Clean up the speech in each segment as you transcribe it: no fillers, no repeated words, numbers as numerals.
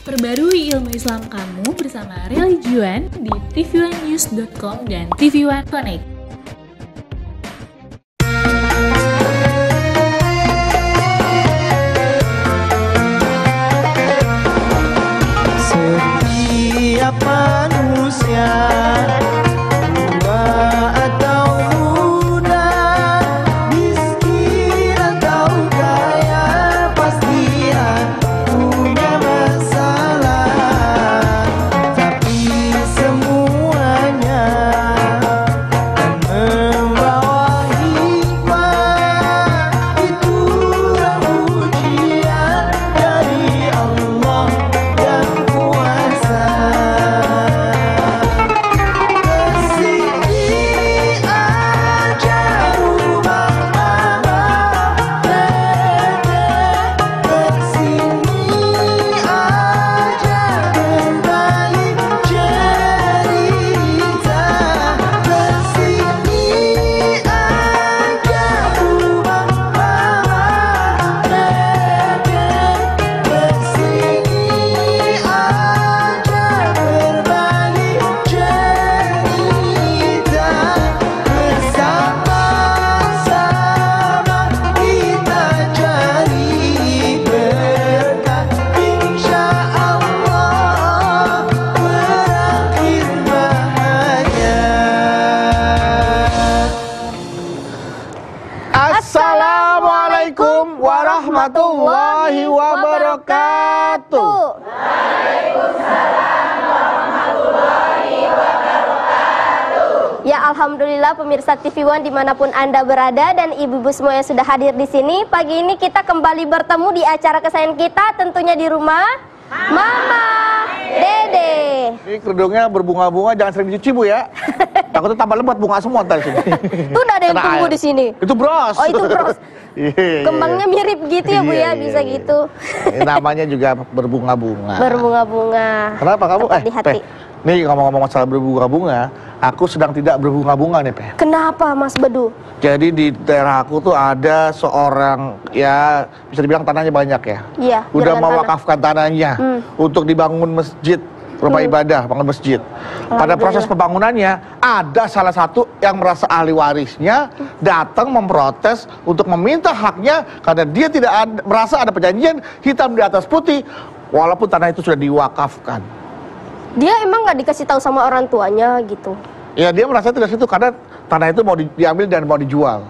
Perbarui ilmu Islam kamu bersama Religion di tv1news.com dan TV1 Connect. Setiap manusia Assalamualaikum warahmatullahi wabarakatuh. Waalaikumsalam warahmatullahi wabarakatuh. Ya, alhamdulillah pemirsa TV1 dimanapun Anda berada dan ibu-ibu semua yang sudah hadir di sini. Pagi ini kita kembali bertemu di acara kesayangan kita, tentunya di rumah Mama Dede. Ini kerudungnya berbunga-bunga, jangan sering dicuci Bu ya. Takutnya tambah lebat bunga semua tadi sini. Tuh udah ada yang tumbuh di sini. Itu bros. Oh, itu bros. Kembangnya mirip gitu ya Bu ya, bisa gitu. Namanya juga berbunga-bunga. Berbunga-bunga. Kenapa kamu? Tepat di hati. Nih ngomong-ngomong masalah berbunga-bunga, aku sedang tidak berbunga-bunga nih, Pe. Kenapa Mas Bedu? Jadi di daerah aku tuh ada seorang, ya bisa dibilang tanahnya banyak ya. Iya. Udah juragan mewakafkan tanahnya untuk dibangun masjid, rumah ibadah, bangun masjid. Pada proses pembangunannya, ada salah satu yang merasa ahli warisnya datang memprotes untuk meminta haknya karena dia tidak merasa ada perjanjian hitam di atas putih, walaupun tanah itu sudah diwakafkan. Dia emang nggak dikasih tahu sama orang tuanya gitu? Ya dia merasa tidak situ karena tanah itu mau diambil dan mau dijual.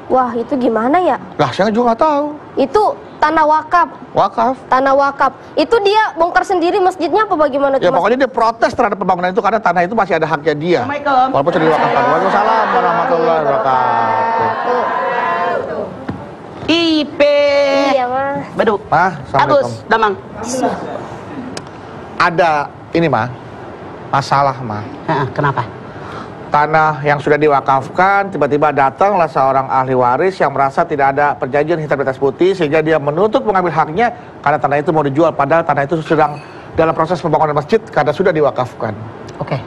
Wah, itu gimana ya? Lah saya juga nggak tahu. Itu tanah wakaf. Wakaf. Tanah wakaf. Itu dia bongkar sendiri masjidnya apa bagaimana tuh? Ya pokoknya dia protes terhadap pembangunan itu karena tanah itu masih ada haknya dia. Assalamualaikum. Walaupun sudah diwakafkan. Waalaikumsalam warahmatullahi wabarakatuh. Ipe. Iya Mas. Bedu. Mah, Agus, Damang. ada ini mah masalah mah. Kenapa? Tanah yang sudah diwakafkan, tiba-tiba datanglah seorang ahli waris yang merasa tidak ada perjanjian hitam di atas putih, sehingga dia menuntut mengambil haknya karena tanah itu mau dijual, padahal tanah itu sedang dalam proses pembangunan masjid karena sudah diwakafkan. Oke.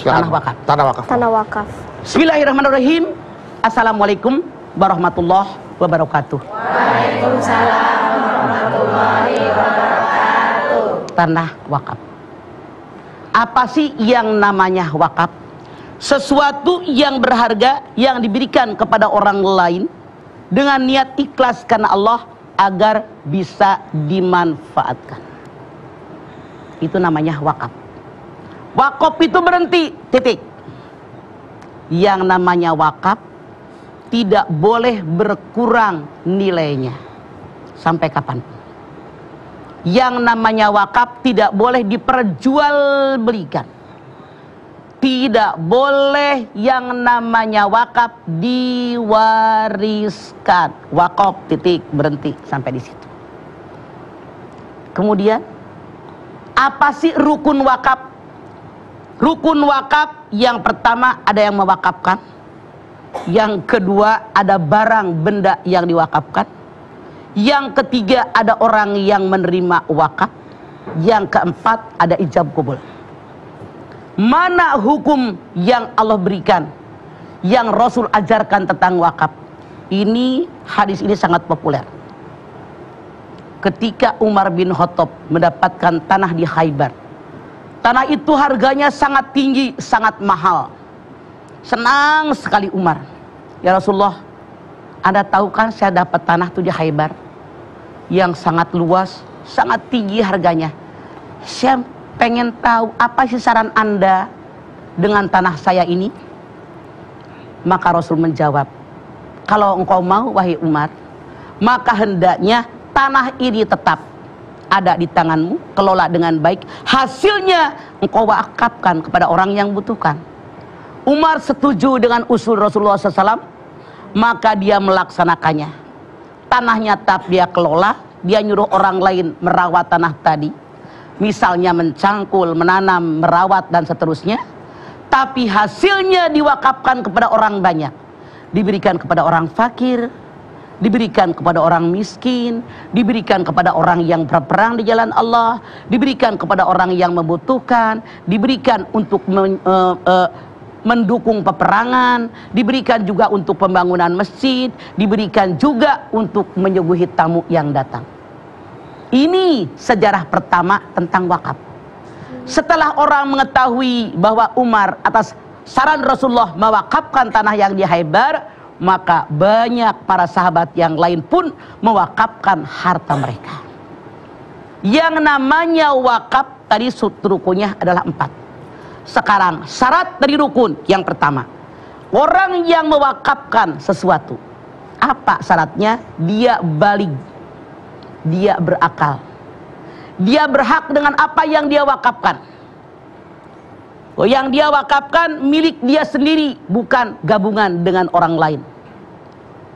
Silakan. Tanah wakaf. Tanah wakaf. Tanah wakaf. Bismillahirrahmanirrahim. Assalamualaikum warahmatullahi wabarakatuh. Waalaikumsalam warahmatullahi wabarakatuh. Tanah wakaf. Apa sih yang namanya wakaf? Sesuatu yang berharga yang diberikan kepada orang lain dengan niat ikhlas karena Allah agar bisa dimanfaatkan. Itu namanya wakaf. Wakaf itu berhenti, titik. Yang namanya wakaf tidak boleh berkurang nilainya sampai kapanpun. Yang namanya wakaf tidak boleh diperjualbelikan. Tidak boleh yang namanya wakaf diwariskan. Wakaf, titik, berhenti sampai di situ. Kemudian, apa sih rukun wakaf? Rukun wakaf yang pertama ada yang mewakafkan. Yang kedua ada barang benda yang diwakafkan. Yang ketiga ada orang yang menerima wakaf. Yang keempat ada ijab kabul. Mana hukum yang Allah berikan, yang Rasul ajarkan tentang wakaf? Ini hadis ini sangat populer. ketika Umar bin Khattab mendapatkan tanah di Khaybar. Tanah itu harganya sangat tinggi, sangat mahal. Senang sekali Umar. Ya Rasulullah, Anda tahu kan saya dapat tanah itu di Khaybar yang sangat luas, sangat tinggi harganya. Saya pengen tahu apa sih saran Anda dengan tanah saya ini? Maka Rasul menjawab, kalau engkau mau wahai Umar, maka hendaknya tanah ini tetap ada di tanganmu, kelola dengan baik. Hasilnya engkau wakafkan kepada orang yang butuhkan. Umar setuju dengan usul Rasulullah SAW, maka dia melaksanakannya. Tanahnya tetap dia kelola, dia nyuruh orang lain merawat tanah tadi. Misalnya mencangkul, menanam, merawat dan seterusnya. Tapi hasilnya diwakafkan kepada orang banyak. Diberikan kepada orang fakir, diberikan kepada orang miskin, diberikan kepada orang yang berperang di jalan Allah, diberikan kepada orang yang membutuhkan, diberikan untuk mendukung peperangan, diberikan juga untuk pembangunan masjid, diberikan juga untuk menyuguhi tamu yang datang. Ini sejarah pertama tentang wakaf. Setelah orang mengetahui bahwa Umar atas saran Rasulullah mewakafkan tanah yang di Khaybar, maka banyak para sahabat yang lain pun mewakafkan harta mereka. Yang namanya wakaf tadi rukunnya adalah 4. Sekarang syarat dari rukun yang pertama, orang yang mewakafkan sesuatu, apa syaratnya? Dia baligh, dia berakal, dia berhak dengan apa yang dia wakafkan. Yang dia wakafkan milik dia sendiri, bukan gabungan dengan orang lain.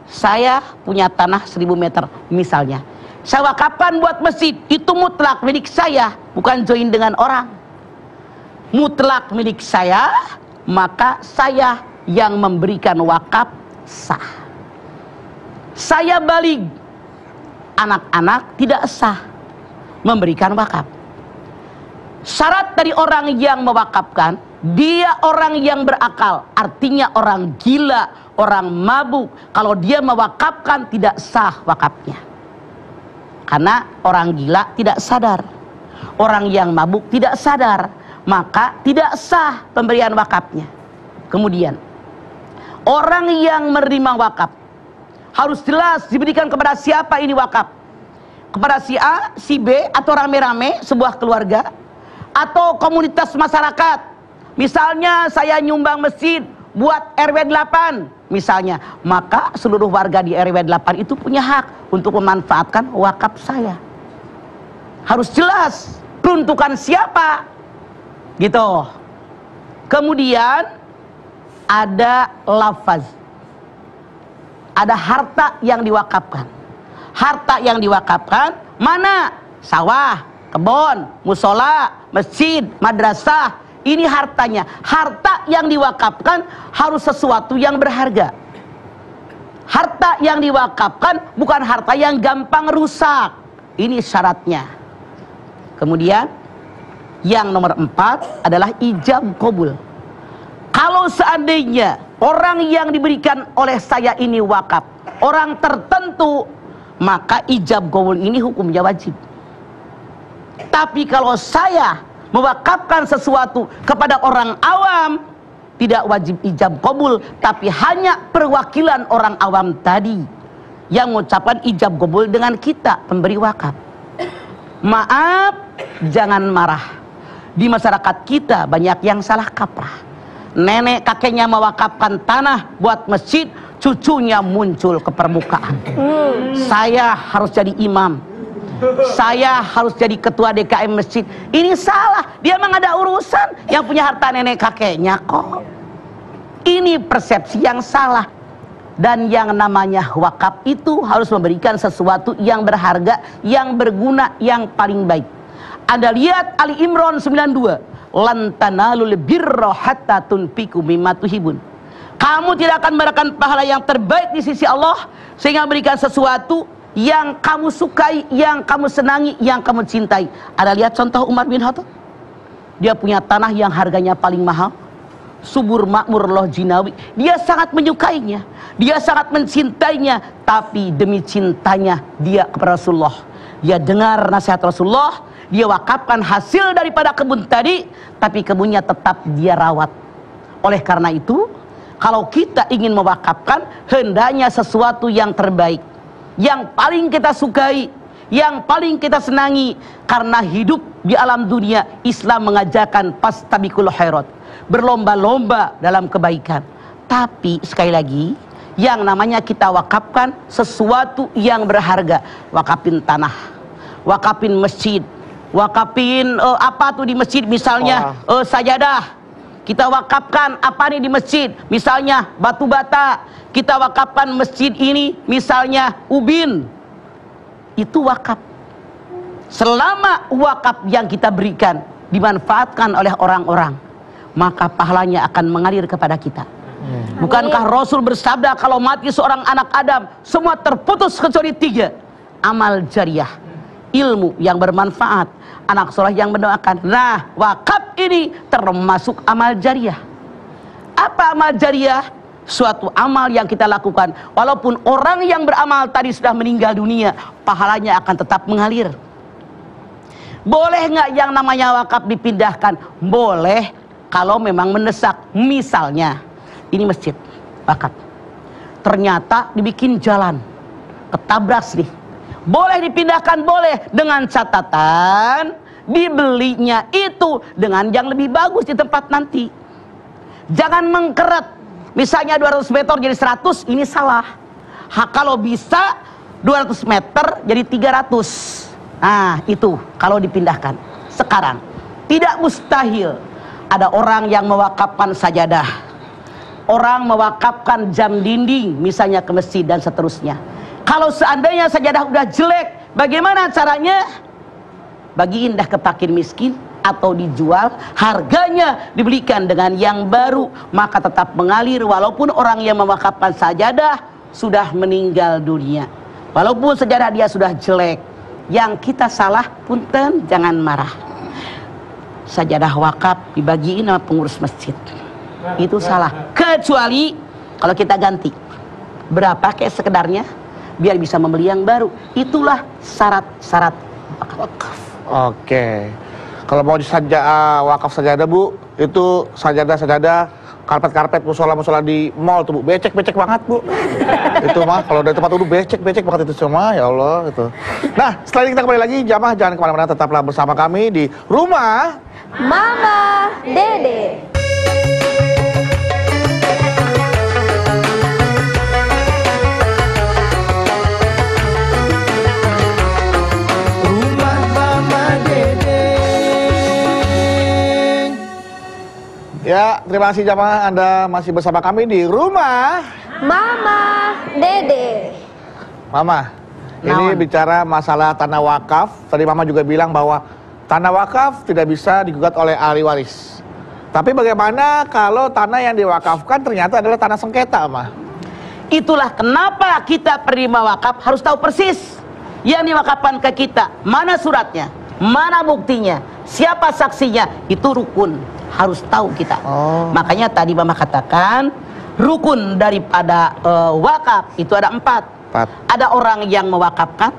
Saya punya tanah 1000 meter misalnya, saya wakafkan buat masjid, itu mutlak milik saya, bukan join dengan orang. Mutlak milik saya, maka saya yang memberikan wakaf sah. Saya baligh, anak-anak tidak sah memberikan wakaf. Syarat dari orang yang mewakafkan, dia orang yang berakal, artinya orang gila, orang mabuk. Kalau dia mewakafkan tidak sah wakafnya. Karena orang gila tidak sadar, orang yang mabuk tidak sadar, maka tidak sah pemberian wakafnya. Kemudian orang yang menerima wakaf harus jelas diberikan kepada siapa ini wakaf. Kepada si A, si B, atau rame-rame sebuah keluarga, atau komunitas masyarakat. Misalnya saya nyumbang masjid buat RW 8 misalnya, maka seluruh warga di RW 8 itu punya hak untuk memanfaatkan wakaf saya. Harus jelas peruntukan siapa, gitu. Kemudian ada lafaz, ada harta yang diwakafkan. Harta yang diwakafkan mana? Sawah, kebun, musola, masjid, madrasah. Ini hartanya. Harta yang diwakafkan harus sesuatu yang berharga. Harta yang diwakafkan bukan harta yang gampang rusak. Ini syaratnya. Kemudian yang nomor 4 adalah ijab qabul. Kalau seandainya orang yang diberikan oleh saya ini wakaf orang tertentu, maka ijab qabul ini hukumnya wajib. Tapi kalau saya mewakafkan sesuatu kepada orang awam, tidak wajib ijab qabul, tapi hanya perwakilan orang awam tadi yang mengucapkan ijab qabul dengan kita pemberi wakaf. Maaf, jangan marah. Di masyarakat kita banyak yang salah kaprah. Nenek kakeknya mewakafkan tanah buat masjid, cucunya muncul ke permukaan. Saya harus jadi imam, saya harus jadi ketua DKM masjid. Ini salah. Dia memang ada urusan, yang punya harta nenek kakeknya kok. Ini persepsi yang salah. Dan yang namanya wakaf itu harus memberikan sesuatu yang berharga, yang berguna, yang paling baik. Anda lihat Ali Imran 92, lan tanalul birra hatta tunfiqu mimma tuhibun. Kamu tidak akan mendapatkan pahala yang terbaik di sisi Allah sehingga memberikan sesuatu yang kamu sukai, yang kamu senangi, yang kamu cintai. Anda lihat contoh Umar bin Khattab. Dia punya tanah yang harganya paling mahal, subur makmur loh jinawi. Dia sangat menyukainya, dia sangat mencintainya. Tapi demi cintanya dia kepada Rasulullah, dia dengar nasihat Rasulullah, dia wakafkan hasil daripada kebun tadi, tapi kebunnya tetap dia rawat. Oleh karena itu, kalau kita ingin mewakafkan, hendaknya sesuatu yang terbaik, yang paling kita sukai, yang paling kita senangi. Karena hidup di alam dunia, Islam mengajarkan fastabiqul khairat, berlomba-lomba dalam kebaikan. Tapi sekali lagi, yang namanya kita wakafkan sesuatu yang berharga. Wakafin tanah, wakafin masjid, wakafin apa tuh di masjid, misalnya sajadah. Kita wakafkan apa nih di masjid, misalnya batu bata. Kita wakafkan masjid ini misalnya ubin. Itu wakaf. Selama wakaf yang kita berikan dimanfaatkan oleh orang-orang, maka pahalanya akan mengalir kepada kita. Bukankah Rasul bersabda, kalau mati seorang anak Adam, semua terputus kecuali 3. Amal jariah, ilmu yang bermanfaat, anak soleh yang mendoakan. Nah, wakaf ini termasuk amal jariah. Apa amal jariah? Suatu amal yang kita lakukan, walaupun orang yang beramal tadi sudah meninggal dunia, pahalanya akan tetap mengalir. Boleh nggak yang namanya wakaf dipindahkan? Boleh, kalau memang mendesak. Misalnya ini masjid wakaf, ternyata dibikin jalan, ketabrak nih, boleh dipindahkan, boleh, dengan catatan dibelinya itu dengan yang lebih bagus di tempat nanti. Jangan mengkeret, misalnya 200 meter jadi 100, ini salah. Kalau bisa 200 meter jadi 300. Nah itu kalau dipindahkan. Sekarang tidak mustahil ada orang yang mewakafkan sajadah, orang mewakafkan jam dinding misalnya ke masjid dan seterusnya. Kalau seandainya sajadah udah jelek, bagaimana caranya? Bagiin dah ke fakir miskin, atau dijual, harganya dibelikan dengan yang baru, maka tetap mengalir walaupun orang yang mewakafkan sajadah sudah meninggal dunia. Walaupun sajadah dia sudah jelek, yang kita salah, punten jangan marah. Sajadah wakaf dibagiin sama pengurus masjid, itu salah. Kecuali kalau kita ganti berapa kayak sekedarnya, biar bisa membeli yang baru. Itulah syarat-syarat wakaf. Oke. Kalau mau wakaf sajadah, Bu, itu sajadah, karpet-karpet, musola di mall tuh, Bu, becek-becek banget, Bu. Itu mah kalau dari tempat dulu becek banget itu semua, ya Allah itu. Nah, setelah ini kita kembali lagi, jamaah jangan kemana-mana, tetaplah bersama kami di Rumah Mama Dede. Ya, terima kasih jamaah, Anda masih bersama kami di Rumah Mama Dede. Mama, ini bicara masalah tanah wakaf. Tadi Mama juga bilang bahwa tanah wakaf tidak bisa digugat oleh ahli waris. Tapi bagaimana kalau tanah yang diwakafkan ternyata adalah tanah sengketa, Ma? Itulah kenapa kita penerima wakaf harus tahu persis yang diwakafkan ke kita. Mana suratnya, mana buktinya, siapa saksinya, itu rukun. Harus tahu kita. Makanya tadi Mama katakan rukun daripada wakaf itu ada 4. Ada orang yang mewakafkan,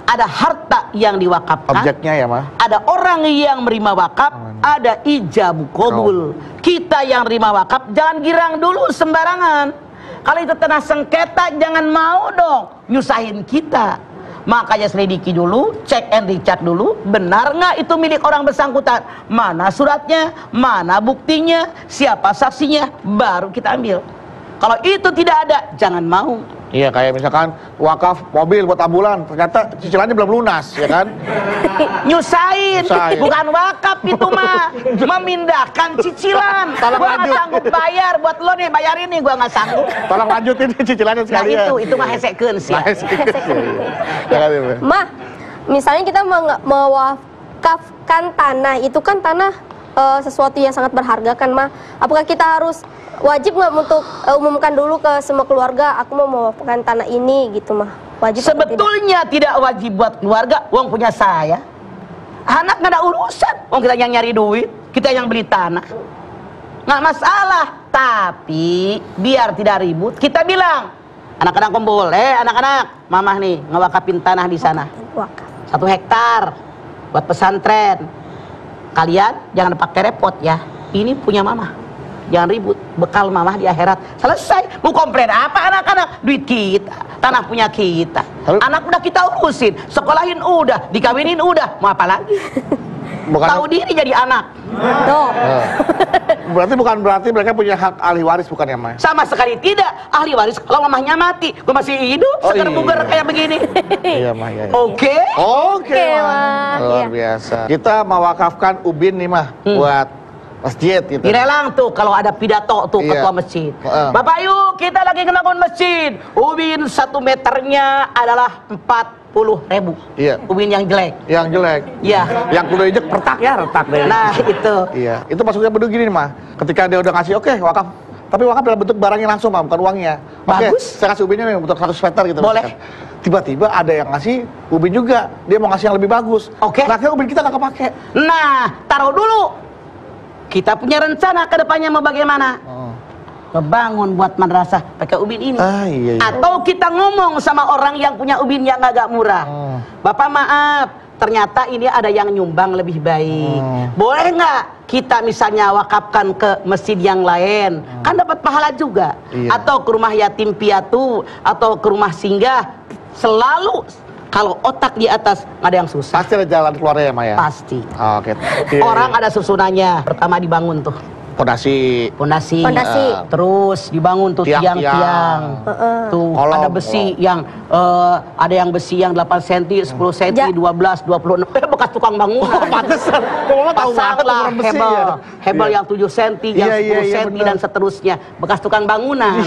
ada harta yang diwakafkan, objeknya ya, Ma. ada orang yang menerima wakaf, ada ijab qabul. Kita yang menerima wakaf jangan girang dulu sembarangan. Kalau itu tanah sengketa jangan mau dong nyusahin kita. Makanya selidiki dulu, cek and recheck dulu, benar nggak itu milik orang bersangkutan, mana suratnya, mana buktinya, siapa saksinya, baru kita ambil. Kalau itu tidak ada, jangan mau. Iya, kayak misalkan wakaf mobil buat ambulan, ternyata cicilannya belum lunas, ya kan? Nyusahin. Bukan wakaf itu mah, memindahkan cicilan. Gua nggak sanggup bayar buat lo nih, bayarin nih, gua nggak sanggup. Tolong lanjutin cicilannya sekalian. Nah itu mah hesekeun sih. Ma, misalnya kita mewakafkan tanah, itu kan tanah sesuatu yang sangat berharga kan, Ma. Apakah kita harus wajib nggak untuk umumkan dulu ke semua keluarga, aku mau mewakafkan tanah ini gitu, mah? Wajib? Sebetulnya tidak wajib buat keluarga, uang punya saya. Anak nggak ada urusan, uang kita yang nyari duit, kita yang beli tanah, nggak masalah. Tapi biar tidak ribut, kita bilang, anak-anak kumpul, anak-anak, mamah nih ngewakafin tanah di sana. 1 hektar buat pesantren. Kalian jangan pakai repot ya. Ini punya mama. Jangan ribut, bekal mama di akhirat. Selesai. Mau komplain apa anak-anak? Duit kita, tanah punya kita. Anak udah kita urusin, sekolahin udah, dikawinin udah. Mau apa lagi? Tahu diri jadi anak. Tuh. Bukan berarti mereka punya hak ahli waris, bukan ya, Ma? Sama sekali tidak. Ahli waris kalau mamahnya mati, gue masih hidup, seger buger kayak begini. Iya, Ma. Ya. Oke, Ma. Luar biasa. Kita mewakafkan ubin nih, Ma, buat masjid gitu. Direlang tuh kalau ada pidato tuh ketua masjid. Bapak yuk kita lagi ngebangun masjid. Ubin 1 meternya adalah 40.000. Iya. Ubin yang jelek. Yang jelek. Iya. Yang kudu injek retak ya, retak deh. Nah itu. Iya. Itu maksudnya begini nih, Ma. Ketika dia udah ngasih oke, wakaf. Tapi wakaf dalam bentuk barangnya langsung, Ma, bukan uangnya. Oke, Bagus. saya kasih ubinnya nih untuk 100 meter gitu. Boleh. Misalkan. Tiba-tiba ada yang ngasih ubin juga. Dia mau ngasih yang lebih bagus. Oke. Nah, akhirnya ubin kita nggak kepake. Nah, taruh dulu. Kita punya rencana ke depannya mau bagaimana? Ngebangun buat madrasah pakai ubin ini. Iya. Atau kita ngomong sama orang yang punya ubin yang agak murah. Bapak maaf, ternyata ini ada yang nyumbang lebih baik. Boleh nggak kita misalnya wakafkan ke masjid yang lain? Kan dapat pahala juga. Iya. Atau ke rumah yatim piatu, atau ke rumah singgah. Selalu kalau otak di atas nggak ada yang susah. Pasti ada jalan keluarnya ya, Ma, ya? Pasti. Oke. Orang ada susunannya. Pertama dibangun tuh Pondasi. Terus dibangun tuh tiang-tiang. Tuh Kolom, ada besi yang ada yang besi yang 8 cm, 10 cm, 12, 26. Bekas tukang bangunan. Pantesan. Mama tahu banget Pasanglah ukuran besi hebel, ya. hebel yang 7 cm, yang 10 cm bener. dan seterusnya. Bekas tukang bangunan.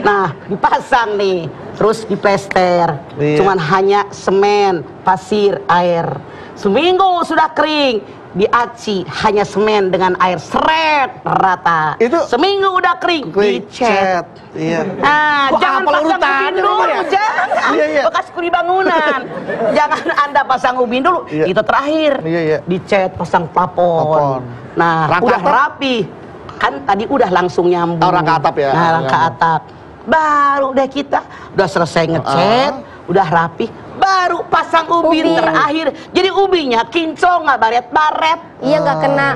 Nah, dipasang nih, terus diplester. Cuman hanya semen, pasir, air. Seminggu sudah kering. Diaci hanya semen dengan air seret rata. Itu seminggu udah kering, dicet. Iya. Nah, jangan pasang ubin dulu, jangan. Iya. Bekas kuli bangunan. Jangan Anda pasang ubin dulu. Iya. Itu terakhir. Iya. Dicet, pasang plafon. Nah, rangka udah atap? rapi. Kan tadi udah langsung nyambung. Oh, rangka atap ya. Nah, rangka atap. Baru deh kita udah selesai ngecat, udah rapi. Baru pasang ubin terakhir. Jadi ubinnya kinclong, nggak baret-baret. Iya, nggak kena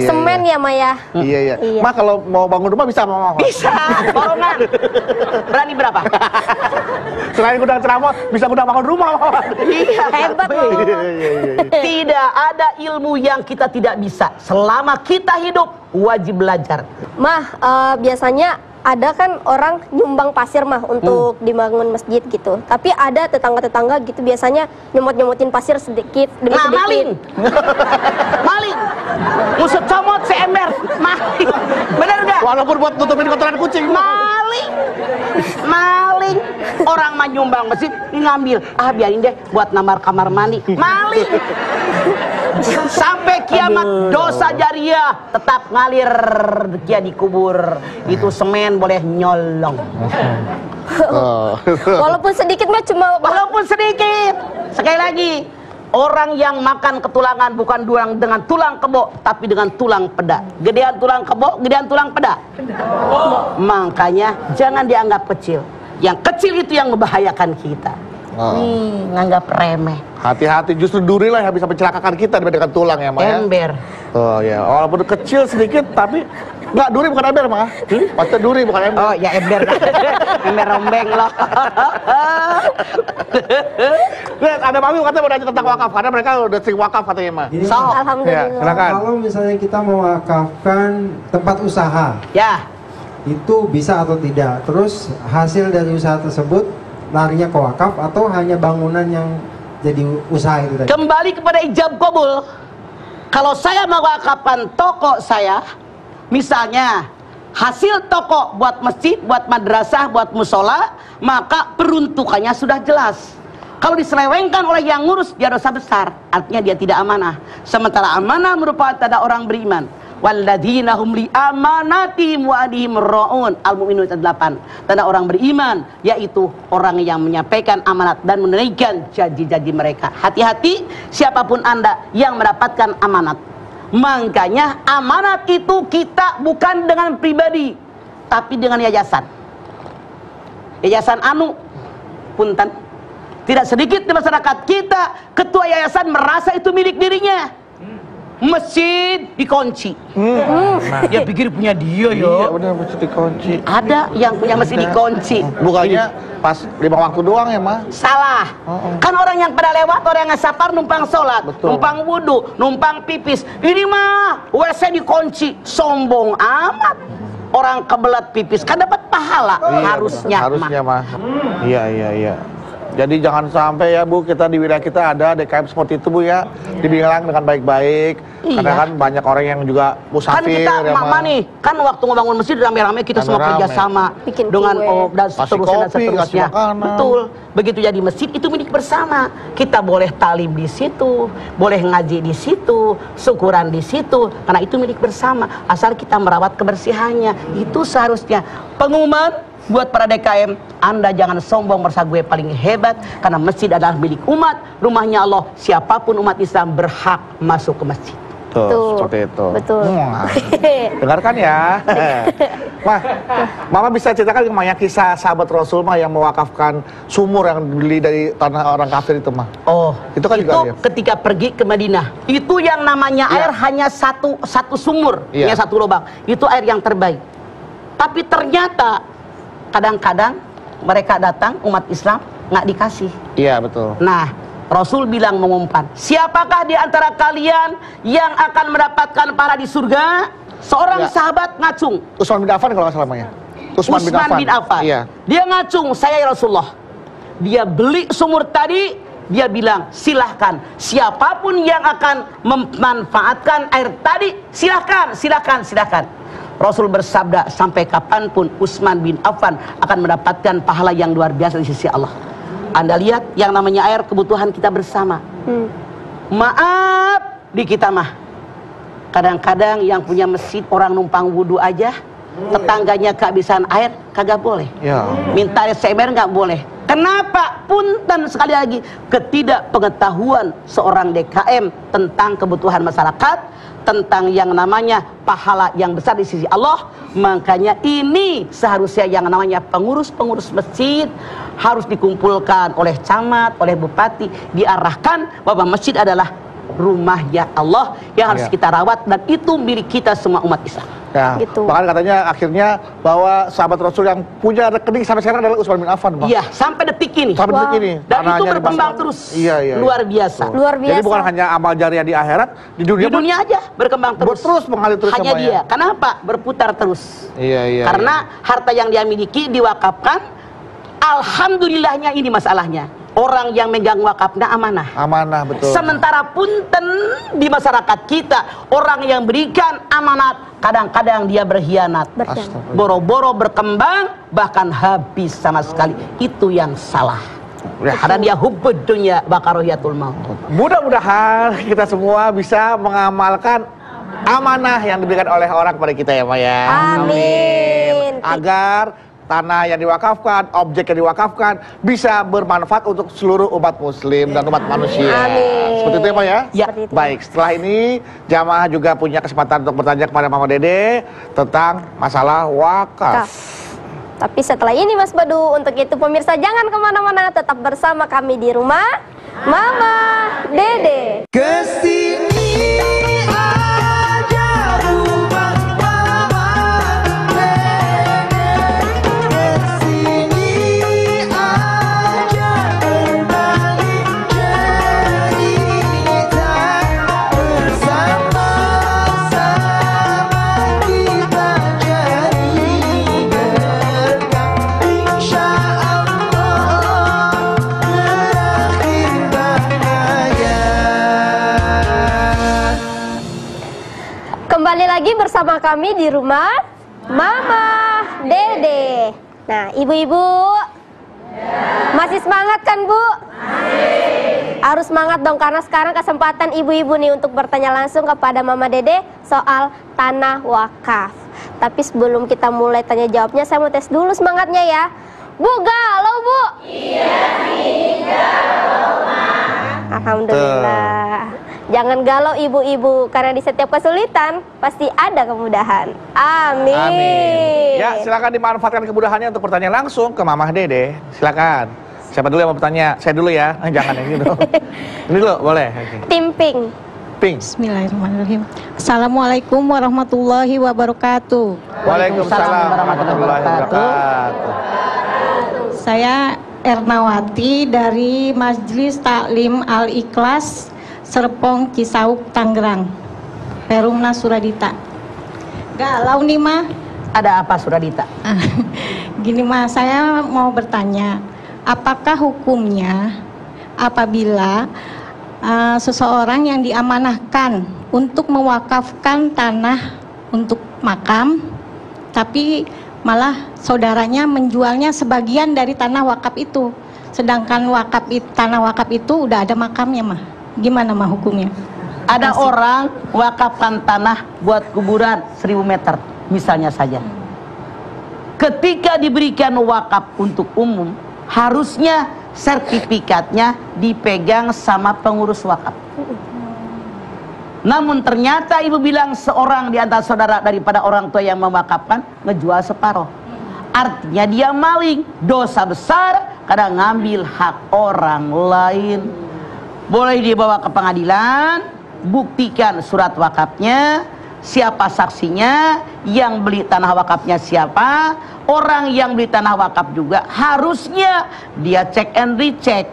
semen ya, Ma, ya? Iya. Ma, kalau mau bangun rumah bisa, Mama? Bisa, borongan. Berani berapa? Selain gudang ceramah, bisa gudang bangun rumah, Mama. Iya, Hebat, Ma. Tidak ada ilmu yang kita tidak bisa. Selama kita hidup, wajib belajar. Mah, biasanya ada kan orang nyumbang pasir, Mah, untuk dibangun masjid gitu. Tapi ada tetangga-tetangga gitu biasanya nyomot-nyomotin pasir sedikit demi Nah, sedikit. maling. Maling. Musut comot seember. Maling. Bener nggak? Walaupun buat tutupin kotoran kucing. Maling. Maling. Orang mah nyumbang masjid ngambil. Ah, biarin deh buat nambah kamar mandi. Maling. Sampai kiamat dosa jariah tetap ngalir dia dikubur. Itu semen boleh nyolong. Walaupun sedikit mah cuma Walaupun sedikit. Sekali lagi, orang yang makan ketulangan bukan dengan tulang kebo, tapi dengan tulang peda. Gedean tulang kebo, gedean tulang peda. Makanya jangan dianggap kecil. Yang kecil itu yang membahayakan kita. Nganggap remeh. Hati-hati, justru duri lah yang bisa mencelakakan kita dibandingkan tulang ya, Ma, ya? Ember. Oh ya, walaupun kecil sedikit tapi nggak, duri bukan ember, Ma. Maksudnya duri bukan ember. Oh ya, ember. Ember rombeng loh. Lihat, ada Mami katanya mau nanya tentang wakaf karena mereka udah sering wakaf katanya, Ma. Jadi, alhamdulillah. Ya, silakan. kalau misalnya kita mewakafkan tempat usaha, Ya. itu bisa atau tidak? Terus hasil dari usaha tersebut larinya ke wakaf atau hanya bangunan yang jadi usaha itu tadi? Kembali kepada ijab kabul. Kalau saya mewakafkan toko saya, misalnya hasil toko buat masjid, buat madrasah, buat musola, maka peruntukannya sudah jelas. Kalau diselewengkan oleh yang ngurus, dia dosa besar. Artinya dia tidak amanah. Sementara amanah merupakan tanda orang beriman. Walladzina hum li amanatihim wa ahdihim ra'un. Al-Mu'minun 8. Tanda orang beriman yaitu orang yang menyampaikan amanat dan menunaikan janji-janji mereka. Hati-hati siapapun Anda yang mendapatkan amanat. Makanya amanat itu kita bukan dengan pribadi, tapi dengan yayasan. Yayasan anu punten Tidak sedikit di masyarakat kita ketua yayasan merasa itu milik dirinya. Masjid dikunci. Dia pikir punya dia ya. Iya benar, masjid dikunci. Ada yang punya masjid dikunci. Bukannya pas 5 waktu doang ya, Ma? Salah. Kan orang yang pada lewat, orang yang safar numpang sholat, Betul. numpang wudhu, numpang pipis. Ini mah WC dikunci. Sombong amat. Orang kebelat pipis kan dapat pahala. Harusnya mah. Iya. Jadi jangan sampai ya Bu, kita di wilayah kita ada DKM seperti itu Bu ya, dibilang dengan baik-baik. Iya. Karena kan banyak orang yang juga musafir. Kan kita ya, nih, kan waktu ngebangun masjid rame-rame kita semua Rame-rame. kerjasama Bikin dengan kue. dan Kasih seterusnya dan kopi, kasih seterusnya. makanan. Betul. Begitu jadi masjid itu milik bersama. Kita boleh talim di situ, boleh ngaji di situ, syukuran di situ, karena itu milik bersama. Asal kita merawat kebersihannya. Itu seharusnya. Pengumuman buat para DKM, Anda jangan sombong merasa gue paling hebat, karena masjid adalah milik umat, rumahnya Allah. Siapapun umat Islam berhak masuk ke masjid. Tuh, seperti itu. Betul. Dengarkan ya. Mah, Mama bisa ceritakan kemana kisah sahabat Rasul mah yang mewakafkan sumur yang dibeli dari tanah orang kafir itu mah? Oh, itu kan juga ya? Ketika pergi ke Madinah, itu yang namanya air hanya satu sumur, hanya satu lubang. Itu air yang terbaik. Tapi ternyata kadang-kadang mereka datang umat Islam nggak dikasih. Iya betul. Nah, Rasul bilang mengumpan, siapakah di antara kalian yang akan mendapatkan pahala di surga? Seorang sahabat ngacung. Utsman bin Affan kalau nggak salah ya. Utsman bin Affan. Iya. Dia ngacung, saya ya Rasulullah. Dia beli sumur tadi, dia bilang silahkan. Siapapun yang akan memanfaatkan air tadi, silahkan. Rasul bersabda, sampai kapanpun Utsman bin Affan akan mendapatkan pahala yang luar biasa di sisi Allah. Anda lihat yang namanya air kebutuhan kita bersama. Maaf di kita mah, kadang-kadang yang punya masjid orang numpang wudhu aja, tetangganya kehabisan air kagak boleh. Minta air semer nggak boleh. Kenapa? Punten sekali lagi, ketidakpengetahuan seorang DKM tentang kebutuhan masyarakat, tentang yang namanya pahala yang besar di sisi Allah. Makanya ini seharusnya yang namanya pengurus-pengurus masjid harus dikumpulkan oleh camat, oleh bupati, diarahkan bahwa masjid adalah rumahnya Allah yang harus kita rawat, dan itu milik kita semua umat Islam. Ya, gitu. Bahkan katanya akhirnya bahwa sahabat Rasul yang punya rekening sampai sekarang adalah Utsman bin Affan, Bang. Iya, sampai detik ini. Sampai detik ini. Dan itu berkembang terus. Iya. Luar biasa. Luar biasa. Jadi bukan hanya amal jariah di akhirat, di dunia aja berkembang terus. Terus mengalir terus hanya semuanya. dia. Kenapa? Berputar terus. Iya. Karena harta yang dia miliki diwakafkan. Alhamdulillahnya ini masalahnya. Orang yang megang wakafnya amanah. Amanah, betul. Sementara punten di masyarakat kita, orang yang berikan amanat, kadang-kadang dia berkhianat. Boro-boro berkembang, bahkan habis sama sekali. Itu yang salah. Karena dia hubbud dunya bakarohiyatul maut. Mudah-mudahan kita semua bisa mengamalkan amanah yang diberikan oleh orang kepada kita ya, Maya. Amin. Agar tanah yang diwakafkan, objek yang diwakafkan bisa bermanfaat untuk seluruh umat muslim dan umat manusia. Amin. Seperti itu ya, Pak ya? Ya. Baik, setelah ini jamaah juga punya kesempatan untuk bertanya kepada Mama Dede tentang masalah wakaf. Tapi setelah ini Mas Badu, untuk itu pemirsa jangan kemana-mana, tetap bersama kami di rumah Mama Dede. Kesini aja rumah Mama Dede, kesini aja berbagi cerita, bersama-sama kita jadi berkah, insya Allah berakhir bahagia. Kembali lagi bersama kami di rumah Mama Dede. Nah, ibu-ibu masih semangat kan, Bu? Harus semangat dong, karena sekarang kesempatan ibu-ibu nih untuk bertanya langsung kepada Mama Dede soal tanah wakaf. Tapi sebelum kita mulai tanya jawabnya, saya mau tes dulu semangatnya ya. Bu, galau, Bu? Iya, galau, Ma. Alhamdulillah. Jangan galau ibu-ibu, karena di setiap kesulitan pasti ada kemudahan. Amin. Ya, silakan dimanfaatkan kemudahannya untuk bertanya langsung ke Mama Dede. Silakan. Siapa dulu yang mau bertanya? Saya dulu ya. Jangan yang gitu. Ini dulu, boleh. Oke. Tim Pink. Pink. Bismillahirrahmanirrahim. Assalamualaikum warahmatullahi wabarakatuh. Waalaikumsalam warahmatullahi wabarakatuh. Saya Ernawati dari Majelis Taklim Al-Ikhlas Serpong Cisauk Tangerang. Perumna Suradita. Galau nih mah. Ada apa Suradita? Gini mah, saya mau bertanya, apakah hukumnya apabila seseorang yang diamanahkan untuk mewakafkan tanah untuk makam, tapi malah saudaranya menjualnya sebagian dari tanah wakaf itu, sedangkan tanah wakaf itu udah ada makamnya mah, gimana mah hukumnya? Ada orang wakafkan tanah buat kuburan 1000 meter misalnya saja. Ketika diberikan wakaf untuk umum, harusnya sertifikatnya dipegang sama pengurus wakaf. Namun ternyata ibu bilang seorang di antara saudara daripada orang tua yang mewakafkan ngejual separuh. Artinya dia maling, dosa besar karena ngambil hak orang lain. Boleh dibawa ke pengadilan, buktikan surat wakafnya, siapa saksinya, yang beli tanah wakafnya siapa, orang yang beli tanah wakaf juga harusnya dia cek and recheck.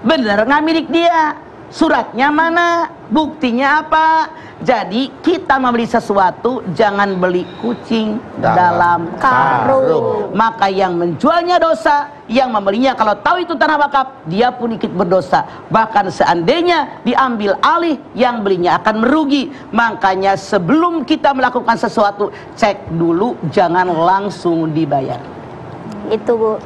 Bener nggak milik dia? Suratnya mana? Buktinya apa? Jadi kita membeli sesuatu jangan beli kucing dalam karung. Maka yang menjualnya dosa, yang membelinya kalau tahu itu tanah wakaf, dia pun ikut berdosa. Bahkan seandainya diambil alih, yang belinya akan merugi. Makanya sebelum kita melakukan sesuatu, cek dulu, jangan langsung dibayar. Itu Bu.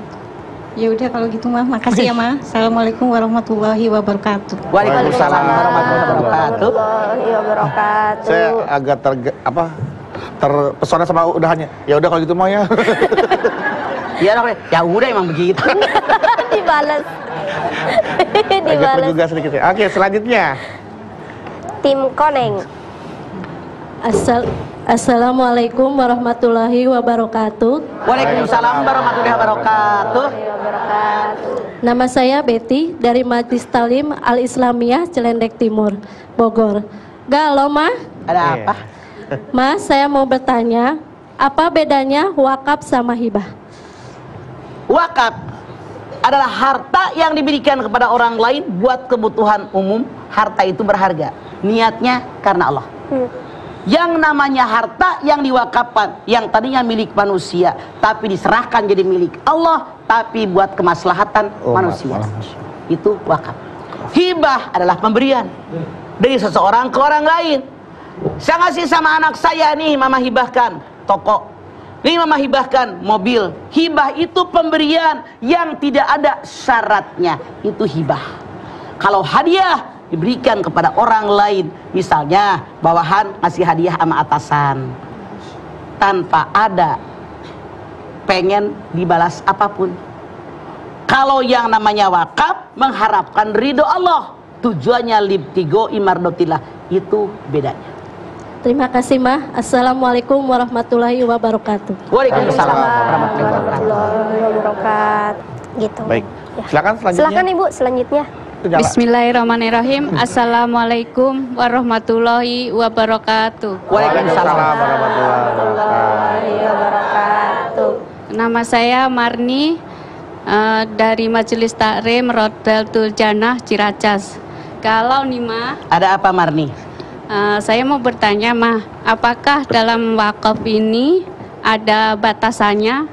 Ya udah kalau gitu mah, makasih ya mah. Assalamualaikum warahmatullahi wabarakatuh. Waalaikumsalam warahmatullahi wabarakatuh. Warahmatullahi wabarakatuh. Saya agak terpesona sama udahannya. Ya udah kalau gitu mau ya. Ya udah emang begitu. Dibalas. Agak Dibalas. tergugah sedikit ya. Oke, selanjutnya. Tim Koneng. Assalamualaikum warahmatullahi wabarakatuh. Waalaikumsalam warahmatullahi wabarakatuh. Nama saya Betty dari Majelis Taklim Al-Islamiyah Celendek Timur, Bogor. Galau mah? Ada apa? Mas, saya mau bertanya, apa bedanya wakaf sama hibah? Wakaf adalah harta yang diberikan kepada orang lain buat kebutuhan umum. Harta itu berharga. Niatnya karena Allah. Yang namanya harta yang diwakafkan, yang tadinya milik manusia tapi diserahkan jadi milik Allah, tapi buat kemaslahatan manusia, itu wakaf. Hibah adalah pemberian dari seseorang ke orang lain. Saya ngasih sama anak saya nih, mama hibahkan toko, nih mama hibahkan mobil. Hibah itu pemberian yang tidak ada syaratnya, itu hibah. Kalau hadiah diberikan kepada orang lain, misalnya bawahan ngasih hadiah sama atasan tanpa ada pengen dibalas apapun. Kalau yang namanya wakaf mengharapkan ridho Allah, tujuannya libtigo imardotillah, itu bedanya. Terima kasih mah. Assalamualaikum warahmatullahi wabarakatuh. Waalaikumsalam warahmatullahi Warahmatullahi wabarakatuh. Gitu. Baik. Ya. Silakan selanjutnya. Silakan Ibu selanjutnya. Bismillahirrahmanirrahim. Assalamualaikum warahmatullahi wabarakatuh. Waalaikumsalam warahmatullahi wabarakatuh. Nama saya Marni dari Majelis Taklim Rodatul Jannah Ciracas. Kalau nih mah, Ada apa Marni? saya mau bertanya mah, apakah dalam wakaf ini ada batasannya?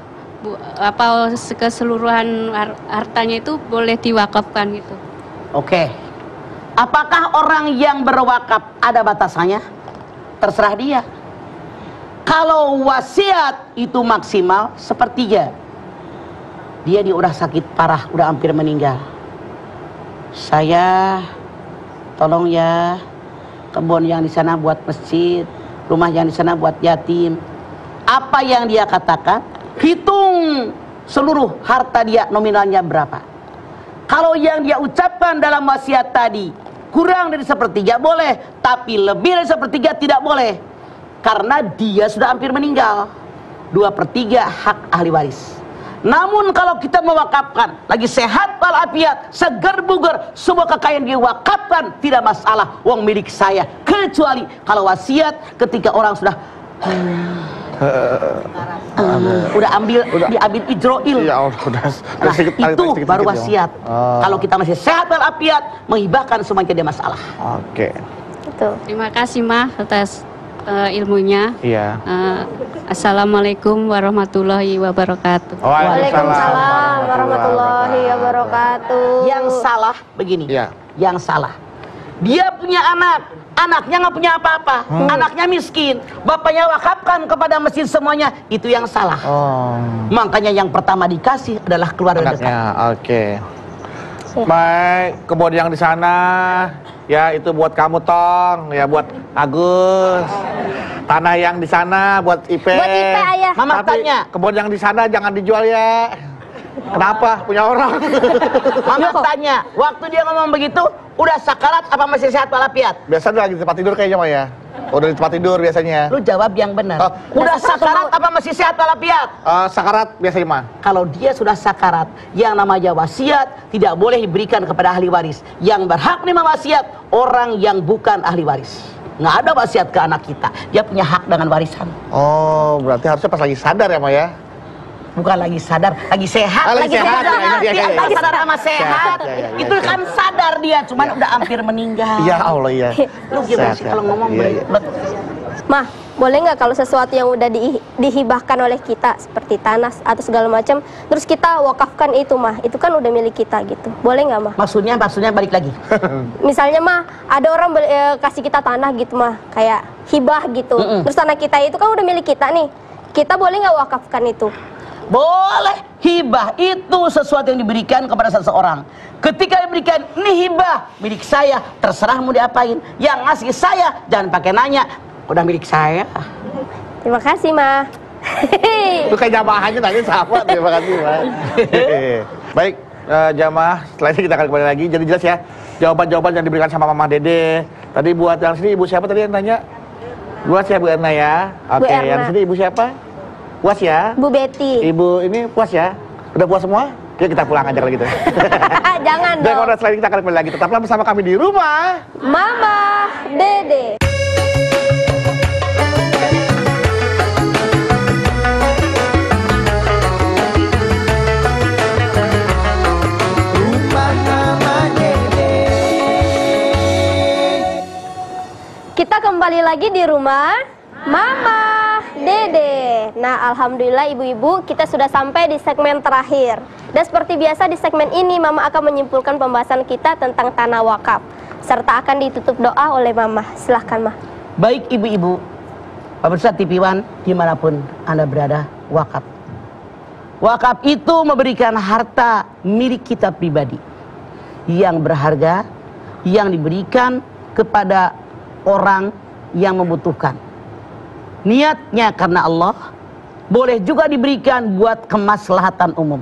Apa keseluruhan hartanya itu boleh diwakafkan gitu? Oke. Apakah orang yang berwakaf ada batasannya? Terserah dia. Kalau wasiat itu maksimal sepertiga. Dia udah sakit parah, udah hampir meninggal. Saya tolong ya, kebun yang di sana buat masjid, rumah yang di sana buat yatim. Apa yang dia katakan, hitung seluruh harta dia nominalnya berapa. Kalau yang dia ucapkan dalam wasiat tadi kurang dari sepertiga boleh, tapi lebih dari sepertiga tidak boleh, karena dia sudah hampir meninggal. 2/3 hak ahli waris. Namun kalau kita mewakafkan, lagi sehat walafiat, segar bugar, semua kekayaan diwakafkan, tidak masalah, uang milik saya. Kecuali kalau wasiat ketika orang sudah udah diambil ijroil. Ya Allah, udah Nah, sedikit, itu sedikit, baru sedikit, wasiat. ya. Kalau kita masih sehat walafiat, menghibahkan semuanya tidak masalah. Oke. Itu. Terima kasih Mah atas ilmunya. Iya. Assalamualaikum warahmatullahi wabarakatuh. Waalaikumsalam warahmatullahi wabarakatuh. Yang salah begini. Iya. Yang salah. Dia punya anak, anaknya nggak punya apa-apa, anaknya miskin, bapaknya wakafkan kepada masjid semuanya, itu yang salah. Oh. Makanya yang pertama dikasih adalah keluarga dekat. Anaknya, oke. Baik, kebun yang di sana, ya itu buat kamu Tong, ya buat Agus. Tanah yang di sana buat Ipe. Buat Ipe, Ayah. Mama Tapi tanya. kebun yang di sana jangan dijual ya. Kenapa? Punya orang. Mama tanya, waktu dia ngomong begitu, udah sakarat apa masih sehat walafiat? Biasa lagi di tempat tidur kayaknya Mah ya. Udah di tempat tidur biasanya. Lu jawab yang benar. Oh. Udah sakarat apa masih sehat walafiat? Sakarat biasanya Mah. Kalau dia sudah sakarat, yang namanya wasiat tidak boleh diberikan kepada ahli waris. Yang berhak menerima wasiat orang yang bukan ahli waris. Nggak ada wasiat ke anak kita. Dia punya hak dengan warisan. Oh, berarti harusnya pas lagi sadar ya Mah ya. Bukan lagi sadar, lagi sehat. Lagi sehat. Di antara sadar sama sehat. Ya. Itu kan sadar dia, cuman udah hampir meninggal. Ya Allah ya. Lu gimana sih kalau ngomong berat? Mah, boleh nggak kalau sesuatu yang udah dihibahkan oleh kita seperti tanah atau segala macam, terus kita wakafkan itu Mah, itu kan udah milik kita gitu. Boleh nggak Mah? Maksudnya balik lagi. Misalnya Mah, ada orang kasih kita tanah gitu Mah, kayak hibah gitu. Terus tanah kita itu kan udah milik kita nih. Kita boleh nggak wakafkan itu? Boleh. Hibah itu sesuatu yang diberikan kepada seseorang. Ketika diberikan, ini hibah milik saya, terserah mau diapain. Yang ngasih saya jangan pakai nanya, udah milik saya. Terima kasih Mah. Itu kayak jamaahnya tadi sama. Terima kasih Mah. Baik, jamaah, setelah ini kita akan kembali lagi. Jadi jelas ya, jawaban-jawaban yang diberikan sama Mama Dede. Tadi buat yang sini ibu siapa tadi yang tanya? Buat ya Bu Erna ya. Oke, Erna. yang sini ibu siapa? Puas ya? Bu Betty. Ibu ini puas ya? Udah puas semua? Yuk kita pulang aja kalau gitu. Jangan Dan dong. kalau setelah ini kita akan kembali lagi. Tetaplah bersama kami di rumah Mama Dede. Rumah Mama Dede. Kita kembali lagi di rumah Mama Dede. Nah, alhamdulillah ibu-ibu, kita sudah sampai di segmen terakhir. Dan seperti biasa di segmen ini Mama akan menyimpulkan pembahasan kita tentang tanah wakaf serta akan ditutup doa oleh Mama. Silahkan Mah. Baik ibu-ibu, pemirsa TV One dimanapun Anda berada, wakaf. Wakaf itu memberikan harta milik kita pribadi yang berharga, yang diberikan kepada orang yang membutuhkan. Niatnya karena Allah, boleh juga diberikan buat kemaslahatan umum.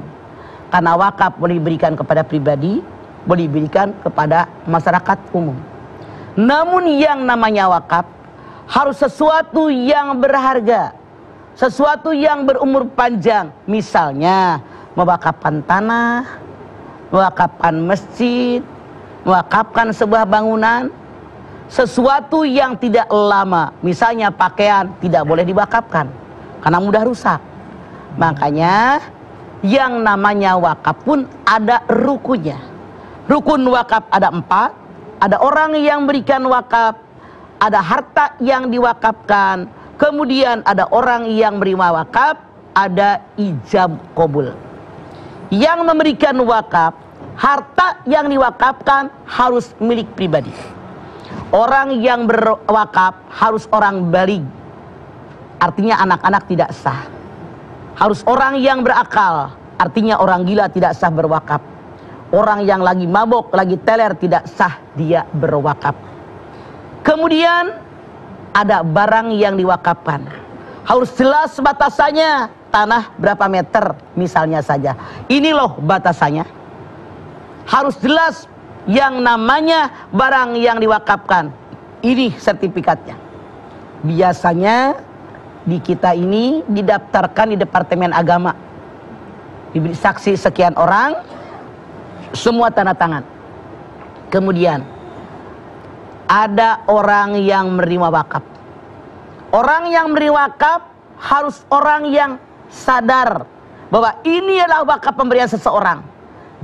Karena wakaf boleh diberikan kepada pribadi, boleh diberikan kepada masyarakat umum. Namun yang namanya wakaf harus sesuatu yang berharga, sesuatu yang berumur panjang. Misalnya mewakafkan tanah, mewakafkan masjid, mewakafkan sebuah bangunan. Sesuatu yang tidak lama, misalnya pakaian, tidak boleh diwakafkan karena mudah rusak. Makanya yang namanya wakaf pun ada rukunnya. Rukun wakaf ada 4. Ada orang yang berikan wakaf, ada harta yang diwakafkan, kemudian ada orang yang menerima wakaf, ada ijab qabul. Yang memberikan wakaf, harta yang diwakafkan harus milik pribadi. Orang yang berwakaf harus orang baligh, artinya anak-anak tidak sah. Harus orang yang berakal, artinya orang gila tidak sah berwakaf. Orang yang lagi mabok, lagi teler tidak sah dia berwakaf. Kemudian ada barang yang diwakafkan, harus jelas batasannya. Tanah berapa meter misalnya saja, ini loh batasannya. Harus jelas. Yang namanya barang yang diwakafkan, ini sertifikatnya. Biasanya di kita ini didaftarkan di Departemen Agama. diberi saksi sekian orang, semua tanda tangan. Kemudian ada orang yang menerima wakaf. Orang yang menerima wakaf harus orang yang sadar bahwa ini adalah wakaf pemberian seseorang.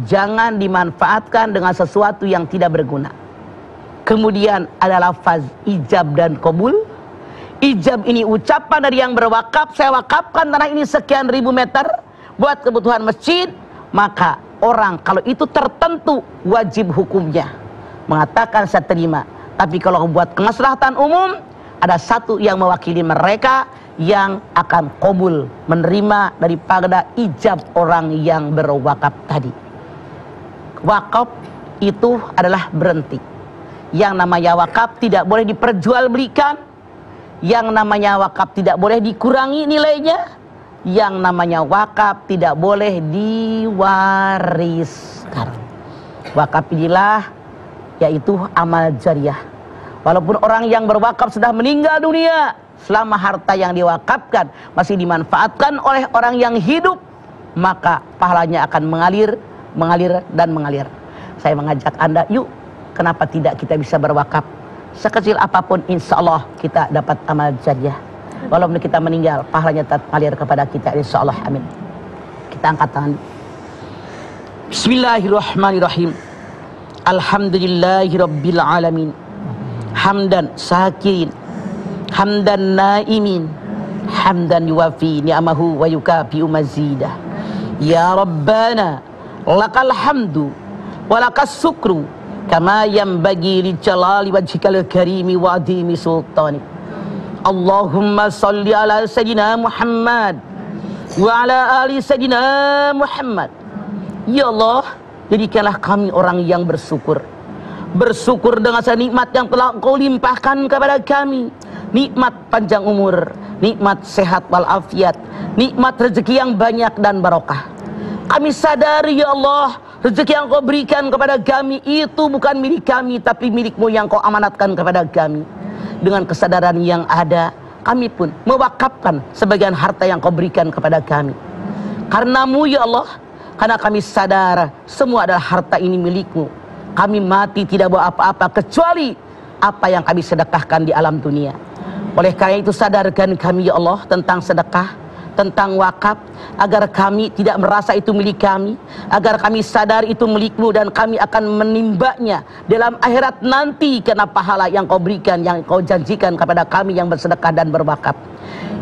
Jangan dimanfaatkan dengan sesuatu yang tidak berguna. Kemudian ada lafaz ijab dan qabul. Ijab ini ucapan dari yang berwakaf, saya wakafkan tanah ini sekian ribu meter buat kebutuhan masjid. Maka orang kalau itu tertentu wajib hukumnya mengatakan saya terima. Tapi kalau buat kemaslahatan umum, ada satu yang mewakili mereka yang akan qabul, menerima daripada ijab orang yang berwakaf tadi. Wakaf itu adalah berhenti. Yang namanya wakaf tidak boleh diperjualbelikan. Yang namanya wakaf tidak boleh dikurangi nilainya. Yang namanya wakaf tidak boleh diwariskan. Wakaf inilah yaitu amal jariah. Walaupun orang yang berwakaf sudah meninggal dunia, selama harta yang diwakafkan masih dimanfaatkan oleh orang yang hidup, maka pahalanya akan mengalir dan mengalir. Saya mengajak Anda, yuk, kenapa tidak kita bisa berwakaf? Sekecil apapun, insya Allah kita dapat amal jariah. Walaupun kita meninggal, pahalanya tetap mengalir kepada kita, insya Allah. Amin. Kita angkat tangan. Bismillahirrahmanirrahim. Alhamdulillahirabbil alamin. Hamdan syakirin, hamdan naimin, hamdan yuwafi ni'amahu wa yukafi'u mazidah. Ya Rabbana lakal hamdu wa lakas sukru kama yanbaghi li jalali wajhikal karimi wa adimi sultanik. Allahumma salli ala sayyidina Muhammad wa ala ali sayyidina Muhammad. Ya Allah, jadikanlah kami orang yang bersyukur. Bersyukur dengan nikmat yang telah Engkau limpahkan kepada kami. Nikmat panjang umur, nikmat sehat walafiat, nikmat rezeki yang banyak dan barokah. Kami sadari ya Allah, rezeki yang Kau berikan kepada kami itu bukan milik kami, tapi milik-Mu yang Kau amanatkan kepada kami. Dengan kesadaran yang ada, kami pun mewakafkan sebagian harta yang Kau berikan kepada kami. Karena-Mu ya Allah, karena kami sadar semua adalah harta ini milik-Mu. Kami mati tidak bawa apa-apa kecuali apa yang kami sedekahkan di alam dunia. Oleh karena itu sadarkan kami ya Allah tentang sedekah, tentang wakaf, agar kami tidak merasa itu milik kami, agar kami sadar itu milik-Mu dan kami akan menimbanya dalam akhirat nanti karena pahala yang Kau berikan, yang Kau janjikan kepada kami yang bersedekah dan berwakaf.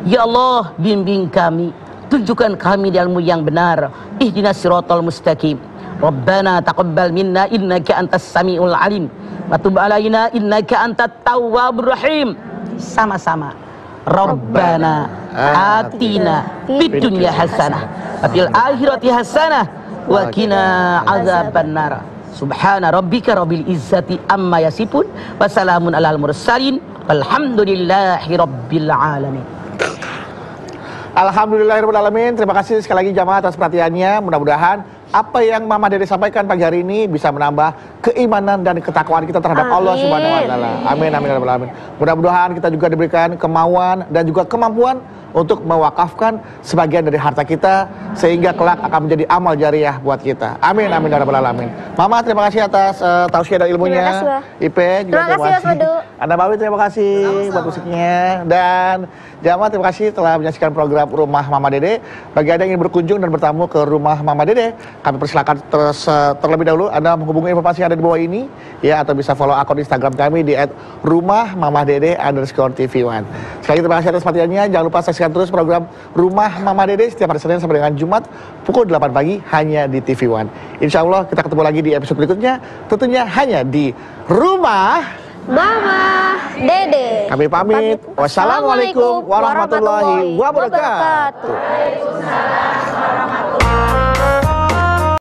Ya Allah, bimbing kami, tunjukkan kami jalan-Mu yang benar. Ihdinas siratal mustaqim. Rabbana taqabbal minna innaka antas samiul alim wa tub alaina innaka antat tawwabur rahim. Sama-sama. Rabbana atina fid dunya hasanah wa fil akhirati hasanah wa qina adzabannar. Subhana rabbika rabbil izzati amma yasifun wa salamun alal mursalin walhamdulillahi rabbil alamin. Alhamdulillahirabbil alamin. Terima kasih sekali lagi jamaah atas perhatiannya. Mudah-mudahan apa yang Mama Dede sampaikan pagi hari ini bisa menambah keimanan dan ketakwaan kita terhadap Allah Subhanahu wa taala. Amin amin ya rabbal alamin. Mudah-mudahan kita juga diberikan kemauan dan juga kemampuan untuk mewakafkan sebagian dari harta kita sehingga kelak akan menjadi amal jariah buat kita. Amin amin ya rabbal alamin. Mama terima kasih atas tausiah dan ilmunya. Ipe juga terima kasih. Anda Bawi terima kasih buat musiknya dan jamaah terima kasih telah menyaksikan program Rumah Mama Dede. Bagi Anda yang ingin berkunjung dan bertamu ke Rumah Mama Dede, kami persilakan terlebih dahulu Anda menghubungi informasi yang ada di bawah ini ya, atau bisa follow akun Instagram kami di @rumahmamadede_tv1. Sekali lagi terima kasih atas perhatiannya. Jangan lupa saksikan terus program Rumah Mama Dede setiap hari Senin sampai dengan Jumat pukul 8 pagi hanya di TV One. Insya Allah kita ketemu lagi di episode berikutnya, tentunya hanya di Rumah Mama Dede. Kami pamit. Wassalamualaikum warahmatullahi wabarakatuh. Waalaikumsalam warahmatullahi wabarakatuh.